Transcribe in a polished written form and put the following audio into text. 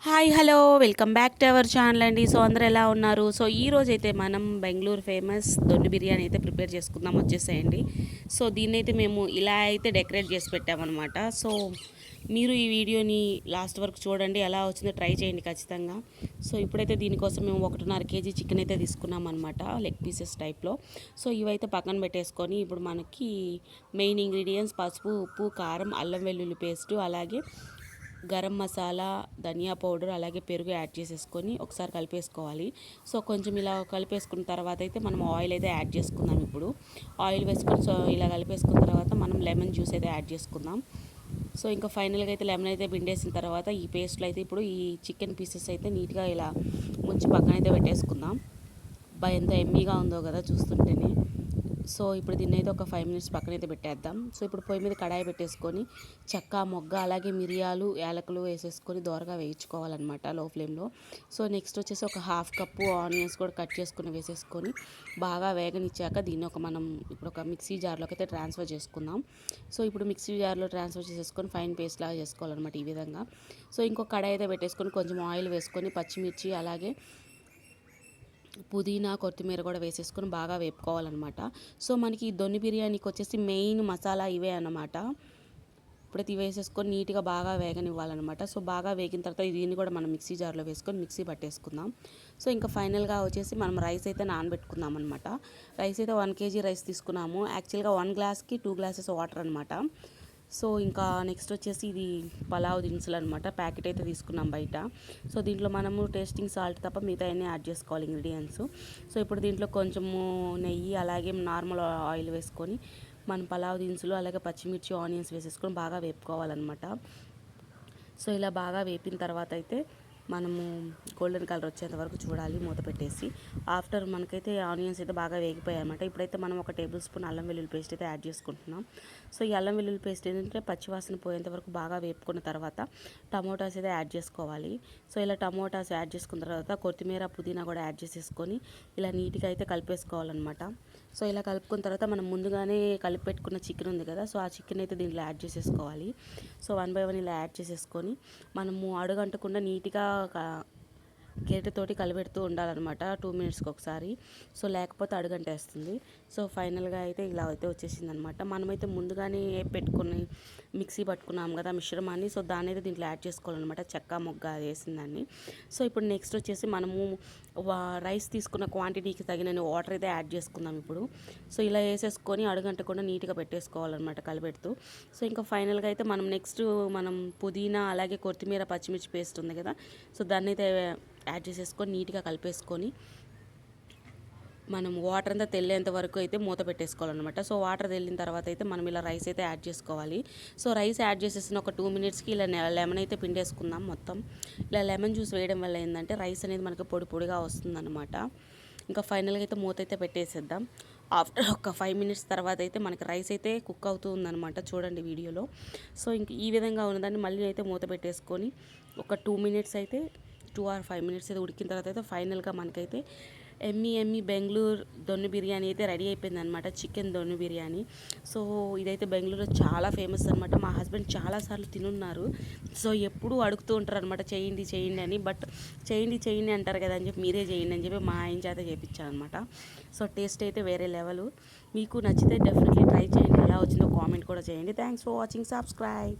Hi hello welcome back to our channel అండి. So అందరూ ఎలా ఉన్నారు? సో ఈ రోజైతే మనం బెంగళూరు ఫేమస్ దొడ్డు బిర్యానీ అయితే ప్రిపేర్ చేసుకుందాం, వచ్చేసేయండి. సో దీన్ని అయితే మేము ఇలా అయితే డెకరేట్ చేసి పెట్టామన్నమాట. సో మీరు ఈ వీడియోని లాస్ట్ వరకు చూడండి, ఎలా వచ్చిందో ట్రై చేయండి ఖచ్చితంగా. సో ఇప్పుడైతే దీనికోసం మేము 1.5 కేజీ చికెన్ అయితే తీసుకున్నాం అనమాట, లెగ్ పీసెస్ టైప్లో. సో ఇవైతే పక్కన పెట్టేసుకొని ఇప్పుడు మనకి మెయిన్ ఇంగ్రీడియంట్స్ పసుపు, ఉప్పు, కారం, అల్లం వెల్లుల్లి పేస్టు, అలాగే గరం మసాలా, ధనియా పౌడర్, అలాగే పెరుగు యాడ్ చేసేసుకొని ఒకసారి కలిపేసుకోవాలి. సో కొంచెం ఇలా కలిపేసుకున్న తర్వాత అయితే మనం ఆయిల్ అయితే యాడ్ చేసుకుందాం. ఇప్పుడు ఆయిల్ వేసుకొని సో ఇలా కలిపేసుకున్న తర్వాత మనం లెమన్ జ్యూస్ అయితే యాడ్ చేసుకుందాం. సో ఇంకా ఫైనల్గా అయితే లెమన్ అయితే పిండేసిన తర్వాత ఈ పేస్ట్లో అయితే ఇప్పుడు ఈ చికెన్ పీసెస్ అయితే నీట్గా ఇలా ముంచి పక్కన అయితే పెట్టేసుకుందాం. ఎంత ఎమ్మీగా ఉందో కదా చూస్తుంటేనే. సో ఇప్పుడు దీన్ని అయితే ఒక 5 మినిట్స్ పక్కనైతే పెట్టేద్దాం. సో ఇప్పుడు పొయ్యి మీద కడాయి పెట్టేసుకొని చెక్క, మొగ్గ, అలాగే మిరియాలు, యాలకులు వేసేసుకొని దోరగా వేయించుకోవాలన్నమాట లో ఫ్లేమ్లో. సో నెక్స్ట్ వచ్చేసి ఒక 1/2 కప్పు ఆనియన్స్ కూడా కట్ చేసుకుని వేసేసుకొని బాగా వేగనిచ్చాక దీన్ని మనం ఇప్పుడు ఒక మిక్సీ జార్లోకి అయితే ట్రాన్స్ఫర్ చేసుకుందాం. సో ఇప్పుడు మిక్సీ జార్లో ట్రాన్స్ఫర్ చేసేసుకొని ఫైన్ పేస్ట్ లాగా చేసుకోవాలన్నమాట ఈ విధంగా. సో ఇంకొక కడాయి అయితే పెట్టేసుకొని కొంచెం ఆయిల్ వేసుకొని పచ్చిమిర్చి, అలాగే పుదీనా, కొత్తిమీర కూడా వేసేసుకొని బాగా వేపుకోవాలన్నమాట. సో మనకి ఈ దొన్ని బిర్యానీకి వచ్చేసి మెయిన్ మసాలా ఇవే అన్నమాట. ఇప్పుడైతే వేసేసుకొని నీట్గా బాగా వేగనివ్వాలన్నమాట. సో బాగా వేగిన తర్వాత దీన్ని కూడా మనం మిక్సీ జార్లో వేసుకొని మిక్సీ పట్టేసుకుందాం. సో ఇంకా ఫైనల్గా వచ్చేసి మనం రైస్ అయితే నానబెట్టుకుందాం అనమాట. రైస్ అయితే 1 కేజీ రైస్ తీసుకున్నాము. యాక్చువల్గా 1 గ్లాస్కి 2 గ్లాసెస్ వాటర్ అనమాట. సో ఇంకా నెక్స్ట్ వచ్చేసి ఇది పలావ్ దినుసులు అనమాట, ప్యాకెట్ అయితే తీసుకున్నాం బయట. సో దీంట్లో మనము టేస్టింగ్ సాల్ట్ తప్ప మిగతా అన్నీ యాడ్ చేసుకోవాలి ఇంగ్రీడియంట్స్. సో ఇప్పుడు దీంట్లో కొంచెము నెయ్యి, అలాగే నార్మల్ ఆయిల్ వేసుకొని మనం పలావ్ దినుసులు, అలాగే పచ్చిమిర్చి, ఆనియన్స్ వేసేసుకొని బాగా వేపుకోవాలన్నమాట. సో ఇలా బాగా వేపిన తర్వాత అయితే మనము గోల్డెన్ కలర్ వచ్చేంత వరకు చూడాలి మూత పెట్టేసి. ఆఫ్టర్ మనకైతే ఆనియన్స్ అయితే బాగా వేగిపోయాయి అన్నమాట. ఇప్పుడైతే మనం ఒక టేబుల్ స్పూన్ అల్లం వెల్లుల్లి పేస్ట్ అయితే యాడ్ చేసుకుంటున్నాం. సో ఈ అల్లం వెల్లుల్లి పేస్ట్ ఏంటంటే పచ్చివాసన పోయేంత వరకు బాగా వేపుకున్న తర్వాత టమోటాస్ అయితే యాడ్ చేసుకోవాలి. సో ఇలా టమోటాస్ యాడ్ చేసుకున్న తర్వాత కొత్తిమీర, పుదీనా కూడా యాడ్ చేసేసుకొని ఇలా నీట్గా అయితే కలిపేసుకోవాలన్నమాట. సో ఇలా కలుపుకున్న తర్వాత మనం ముందుగానే కలిపి పెట్టుకున్న చికెన్ ఉంది కదా, సో ఆ చికెన్ అయితే దీంట్లో యాడ్ చేసేసుకోవాలి. సో 1 బై 1 ఇలా యాడ్ చేసేసుకొని మనము అడుగంటకుండా నీట్గా గరిటెతోటి కలిపెడుతూ ఉండాలన్నమాట 2 మినిట్స్కి ఒకసారి. సో లేకపోతే అడుగంటేస్తుంది. సో ఫైనల్గా అయితే ఇలా అయితే వచ్చేసిందనమాట. మనమైతే ముందుగానే పెట్టుకుని మిక్సీ పట్టుకున్నాం కదా మిశ్రమాన్ని, సో దాన్ని అయితే దీంట్లో యాడ్ చేసుకోవాలన్నమాట, చెక్క, మొగ్గ వేసిందాన్ని. సో ఇప్పుడు నెక్స్ట్ వచ్చేసి మనము రైస్ తీసుకున్న క్వాంటిటీకి తగినన్ని వాటర్ అయితే యాడ్ చేసుకుందాం ఇప్పుడు. సో ఇలా వేసేసుకొని అడుగంటకుండా నీట్గా పెట్టేసుకోవాలన్నమాట కలిపెడుతూ. సో ఇంకా ఫైనల్గా అయితే మనం పుదీనా, అలాగే కొత్తిమీర, పచ్చిమిర్చి పేస్ట్ ఉంది కదా, సో దాన్ని అయితే యాడ్ చేసేసుకొని నీట్గా కలిపేసుకొని మనం వాటర్ అంతా తెల్లేంత వరకు అయితే మూత పెట్టేసుకోవాలన్నమాట. సో వాటర్ తెల్లిన తర్వాత అయితే మనం ఇలా రైస్ అయితే యాడ్ చేసుకోవాలి. సో రైస్ యాడ్ చేసేసిన ఒక 2 మినిట్స్కి ఇలా లెమన్ అయితే పిండేసుకుందాం మొత్తం. ఇలా లెమన్ జ్యూస్ వేయడం వల్ల ఏంటంటే రైస్ అనేది మనకి పొడి పొడిగా వస్తుందన్నమాట. ఇంకా ఫైనల్గా అయితే మూత అయితే పెట్టేసేద్దాం. ఆఫ్టర్ ఒక 5 మినిట్స్ తర్వాత అయితే మనకి రైస్ అయితే కుక్ అవుతుందన్నమాట, చూడండి వీడియోలో. సో ఇంక ఈ విధంగా ఉన్నదాన్ని మళ్ళీ అయితే మూత పెట్టేసుకొని ఒక 2 మినిట్స్ అయితే 2 or 5 మినిట్స్ అయితే ఉడికిన తర్వాత అయితే ఫైనల్గా మనకైతే ఎమ్మి బెంగళూరు దొన్ను బిర్యానీ అయితే రెడీ అయిపోయింది అనమాట, చికెన్ దొన్ను బిర్యానీ. సో ఇదైతే బెంగళూరులో చాలా ఫేమస్ అనమాట. మా హస్బెండ్ చాలాసార్లు తినున్నారు. సో ఎప్పుడూ అడుగుతూ ఉంటారు అనమాట, చేయండి చేయండి అని. బట్ చేయండి అంటారు కదా అని చెప్పి మీరే చేయండి అని చెప్పి మా ఆయన చేత చేయించాను అనమాట. సో టేస్ట్ అయితే వేరే లెవెల్. మీకు నచ్చితే డెఫినెట్లీ ట్రై చేయండి. ఎలా వచ్చిందో కామెంట్ కూడా చేయండి. Thanks for watching. సబ్స్క్రైబ్.